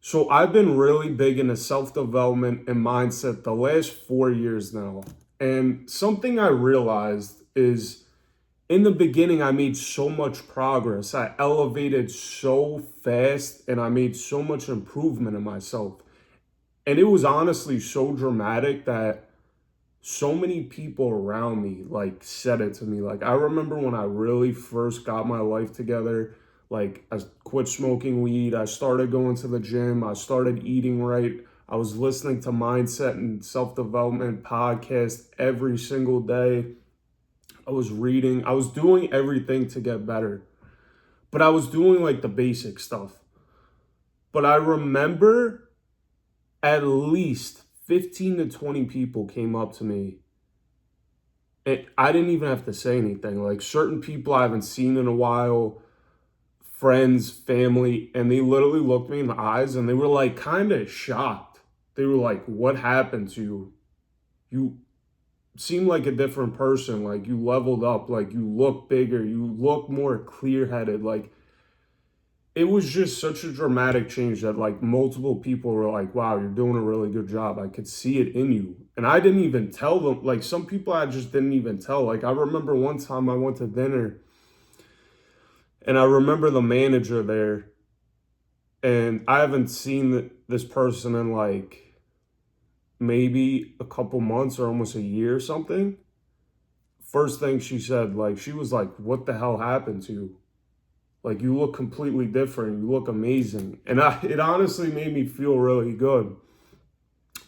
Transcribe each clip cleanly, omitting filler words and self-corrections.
So I've been really big into self-development and mindset the last 4 years now. And something I realized is in the beginning, I made so much progress. I elevated so fast and I made so much improvement in myself. And it was honestly so dramatic that so many people around me like said it to me. Like I remember when I really first got my life together, like I quit smoking weed, I started going to the gym, I started eating right. I was listening to mindset and self-development podcasts every single day. I was reading, I was doing everything to get better. But I was doing like the basic stuff. But I remember at least 15 to 20 people came up to me. I didn't even have to say anything. Like certain people I haven't seen in a while, friends, family, and they literally looked me in the eyes and they were like kind of shocked. They were like, "What happened to you? You seem like a different person. Like you leveled up. Like you look bigger. You look more clear headed." Like it was just such a dramatic change that like multiple people were like, "Wow, you're doing a really good job. I could see it in you." And I didn't even tell them. Like some people I just didn't even tell. Like I remember one time I went to dinner and I remember the manager there, and I haven't seen this person in like maybe a couple months or almost a year or something. First thing she said, like she was like, "What the hell happened to you? Like you look completely different. You look amazing." And it honestly made me feel really good.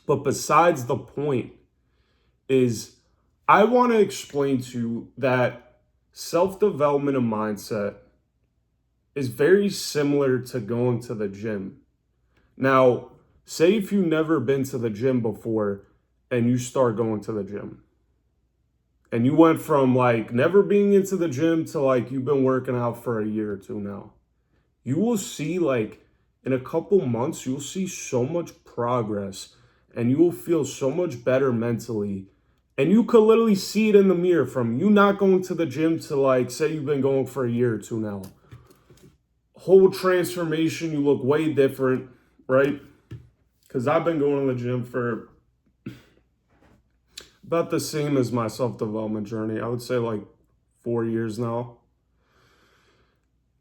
But besides the point is I want to explain to you that self-development and mindset is very similar to going to the gym. Now, say if you've never been to the gym before and you start going to the gym. And you went from like never being into the gym to like you've been working out for a year or two now. You will see like in a couple months, you'll see so much progress and you will feel so much better mentally. And you could literally see it in the mirror from you not going to the gym to like, say you've been going for a year or two now. Whole transformation, you look way different, right? Because I've been going to the gym for about the same as my self-development journey. I would say like 4 years now.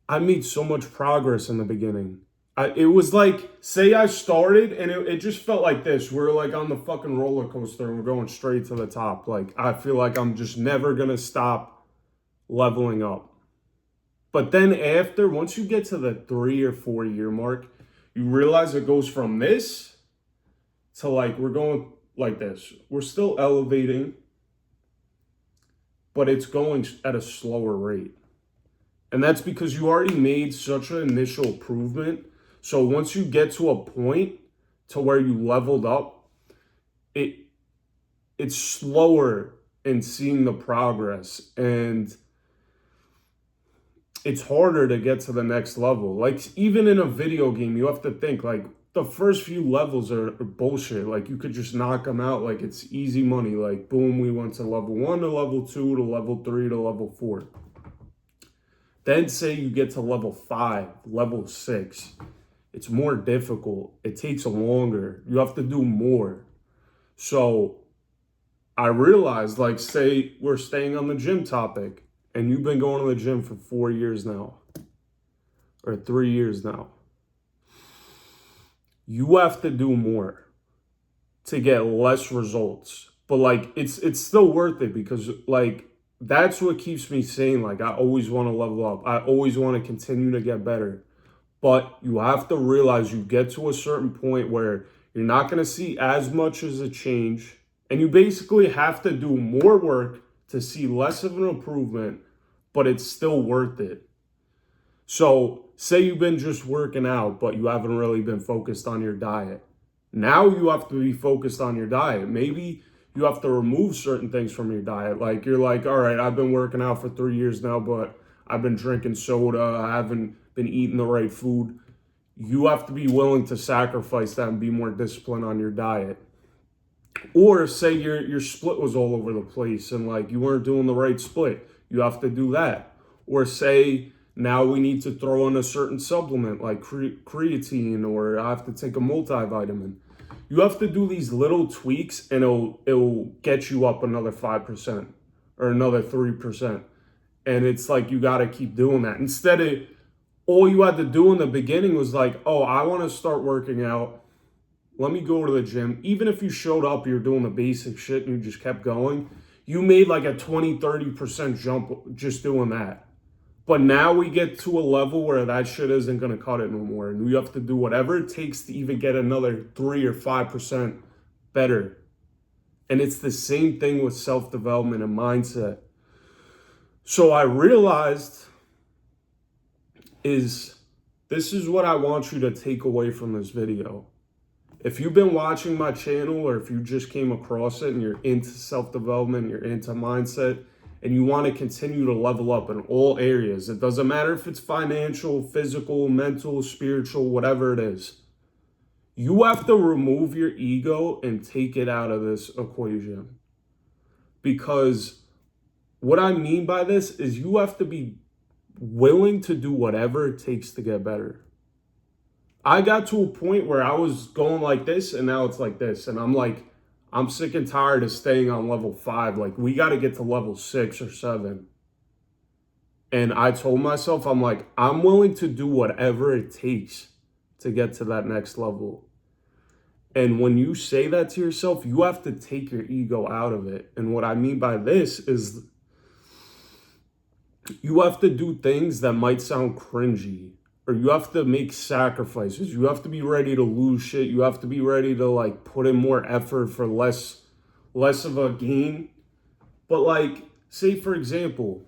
I made so much progress in the beginning. It was like, say I started and it just felt like this. We're like on the fucking roller coaster and we're going straight to the top. Like, I feel like I'm just never going to stop leveling up. But then after, once you get to the 3 or 4 year mark, you realize it goes from this to like, we're going like this. We're still elevating, but it's going at a slower rate. And that's because you already made such an initial improvement. So once you get to a point to where you leveled up, it it's slower in seeing the progress and it's harder to get to the next level. Like even in a video game, you have to think like the first few levels are bullshit. Like you could just knock them out like it's easy money. Like boom, we went to level 1 to level 2 to level 3 to level 4. Then say you get to level 5, level 6. It's more difficult. It takes longer. You have to do more. So I realized, like, say we're staying on the gym topic, and you've been going to the gym for 4 years now, or 3 years now. You have to do more to get less results. But like it's still worth it because like that's what keeps me sane. Like I always want to level up. I always want to continue to get better. But you have to realize you get to a certain point where you're not going to see as much as a change. And you basically have to do more work to see less of an improvement, but it's still worth it. So, say you've been just working out, but you haven't really been focused on your diet. Now you have to be focused on your diet. Maybe you have to remove certain things from your diet. Like you're like, all right, I've been working out for 3 years now, but I've been drinking soda. I haven't been eating the right food. You have to be willing to sacrifice that and be more disciplined on your diet. Or say your split was all over the place and like you weren't doing the right split. You have to do that. Or say Now we need to throw in a certain supplement like creatine, or I have to take a multivitamin. You have to do these little tweaks and it'll get you up another 5% or another 3%. And it's like you got to keep doing that. Instead of all you had to do in the beginning was like, oh, I want to start working out. Let me go to the gym. Even if you showed up, you're doing the basic shit and you just kept going, you made like a 20-30% jump just doing that. But now we get to a level where that shit isn't going to cut it no more. And you have to do whatever it takes to even get another 3 or 5% better. And it's the same thing with self-development and mindset. So I realized this is what I want you to take away from this video. If you've been watching my channel, or if you just came across it and you're into self-development, you're into mindset, and you want to continue to level up in all areas, it doesn't matter if it's financial, physical, mental, spiritual, whatever it is, you have to remove your ego and take it out of this equation. Because what I mean by this is you have to be willing to do whatever it takes to get better. I got to a point where I was going like this and now it's like this. And I'm like, I'm sick and tired of staying on level 5. Like, we got to get to level 6 or 7. And I told myself, I'm like, I'm willing to do whatever it takes to get to that next level. And when you say that to yourself, you have to take your ego out of it. And what I mean by this is you have to do things that might sound cringy, or you have to make sacrifices. You have to be ready to lose shit. You have to be ready to like put in more effort for less of a gain. But like, say for example,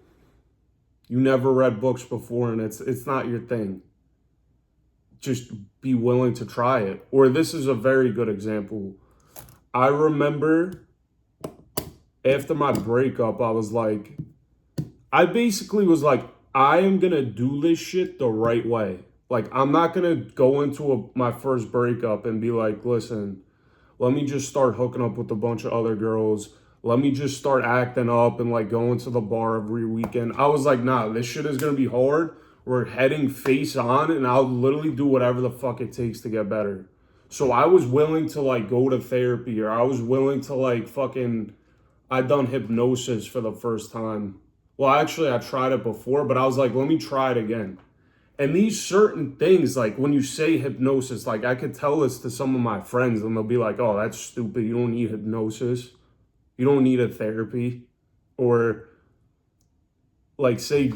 you never read books before and it's not your thing. Just be willing to try it. Or this is a very good example. I remember after my breakup, I basically was like, I am going to do this shit the right way. Like, I'm not going to go into my first breakup and be like, listen, let me just start hooking up with a bunch of other girls. Let me just start acting up and like going to the bar every weekend. I was like, nah, this shit is going to be hard. We're heading face on and I'll literally do whatever the fuck it takes to get better. So I was willing to like go to therapy, or I was willing to like I done hypnosis for the first time. Well, actually, I tried it before, but I was like, let me try it again. And these certain things, like when you say hypnosis, like I could tell this to some of my friends and they'll be like, oh, that's stupid. You don't need hypnosis. You don't need a therapy. Or like say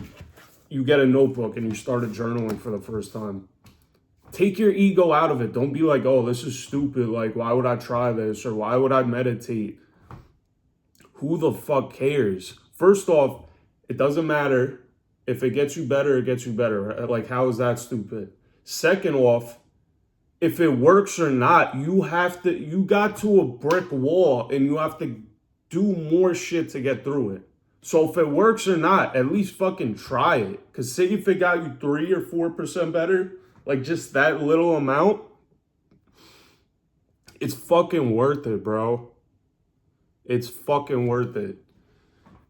you get a notebook and you started journaling for the first time. Take your ego out of it. Don't be like, oh, this is stupid. Like, why would I try this? Or why would I meditate? Who the fuck cares? First off, it doesn't matter. If it gets you better, it gets you better. Like, how is that stupid? Second off, if it works or not, you got to a brick wall and you have to do more shit to get through it. So if it works or not, at least fucking try it. Because say if it got you 3 or 4% better, like just that little amount, it's fucking worth it, bro. It's fucking worth it.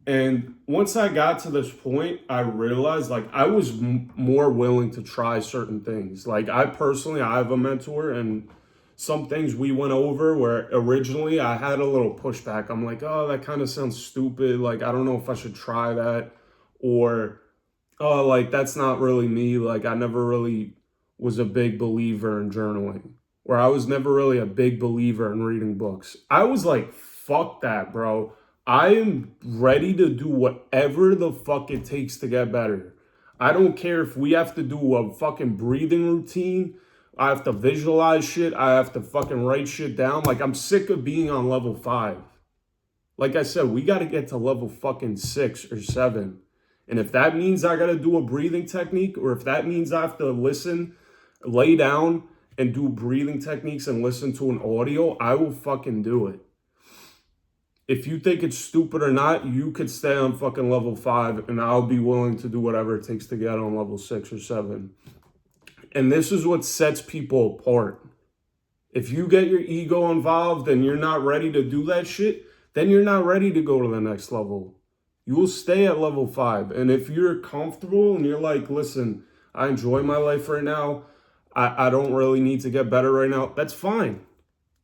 And once I got to this point, I realized like I was more willing to try certain things. Like I have a mentor, and some things we went over where originally I had a little pushback. I'm like, oh, that kind of sounds stupid. Like, I don't know if I should try that. Or, oh, like that's not really me. Like I never really was a big believer in journaling. Or I was never really a big believer in reading books. I was like, fuck that, bro. I am ready to do whatever the fuck it takes to get better. I don't care if we have to do a fucking breathing routine. I have to visualize shit. I have to fucking write shit down. Like, I'm sick of being on level 5. Like I said, we got to get to level fucking 6 or 7. And if that means I got to do a breathing technique, or if that means I have to lay down and do breathing techniques and listen to an audio, I will fucking do it. If you think it's stupid or not, you could stay on fucking level 5 and I'll be willing to do whatever it takes to get on level 6 or 7. And this is what sets people apart. If you get your ego involved and you're not ready to do that shit, then you're not ready to go to the next level. you will stay at level 5. And if you're comfortable and you're like, listen, I enjoy my life right now, I don't really need to get better right now, that's fine.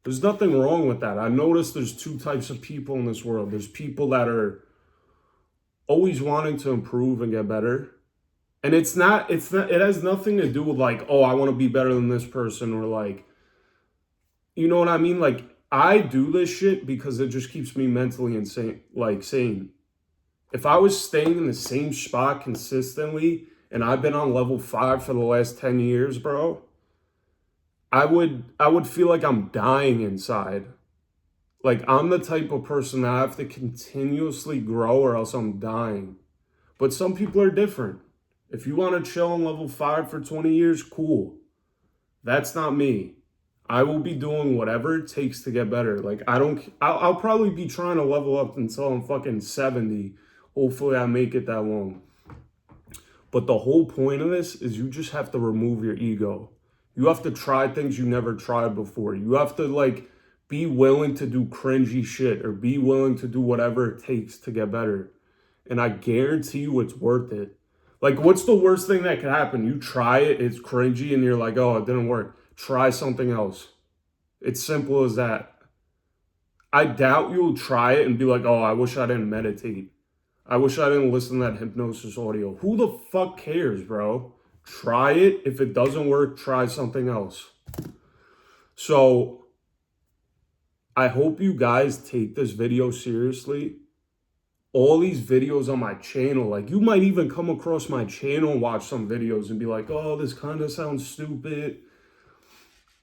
There's nothing wrong with that. I noticed there's two types of people in this world. There's people that are always wanting to improve and get better. And it has nothing to do with like, oh, I want to be better than this person, or like, you know what I mean? Like, I do this shit because it just keeps me mentally insane, like sane. If I was staying in the same spot consistently and I've been on level 5 for the last 10 years, bro, I would feel like I'm dying inside. Like, I'm the type of person that I have to continuously grow or else I'm dying. But some people are different. If you want to chill on level 5 for 20 years, cool. That's not me. I will be doing whatever it takes to get better. Like, I'll probably be trying to level up until I'm fucking 70. Hopefully I make it that long. But the whole point of this is you just have to remove your ego. You have to try things you never tried before. You have to like be willing to do cringy shit or be willing to do whatever it takes to get better. And I guarantee you it's worth it. Like, what's the worst thing that could happen? You try it, it's cringy, and you're like, oh, it didn't work. Try something else. It's simple as that. I doubt you'll try it and be like, oh, I wish I didn't meditate. I wish I didn't listen to that hypnosis audio. Who the fuck cares, bro? Try it. If it doesn't work, try something else. So, I hope you guys take this video seriously. All these videos on my channel, like, you might even come across my channel and watch some videos and be like, oh, this kind of sounds stupid.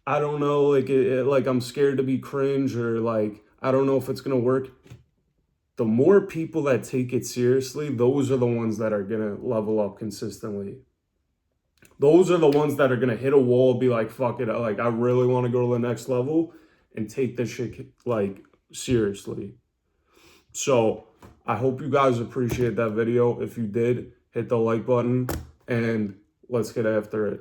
I don't know, like, like I'm scared to be cringe, or like, I don't know if it's going to work. The more people that take it seriously, those are the ones that are going to level up consistently. Those are the ones that are going to hit a wall, be like, fuck it, like, I really want to go to the next level and take this shit, like, seriously. So, I hope you guys appreciate that video. If you did, hit the like button and let's get after it.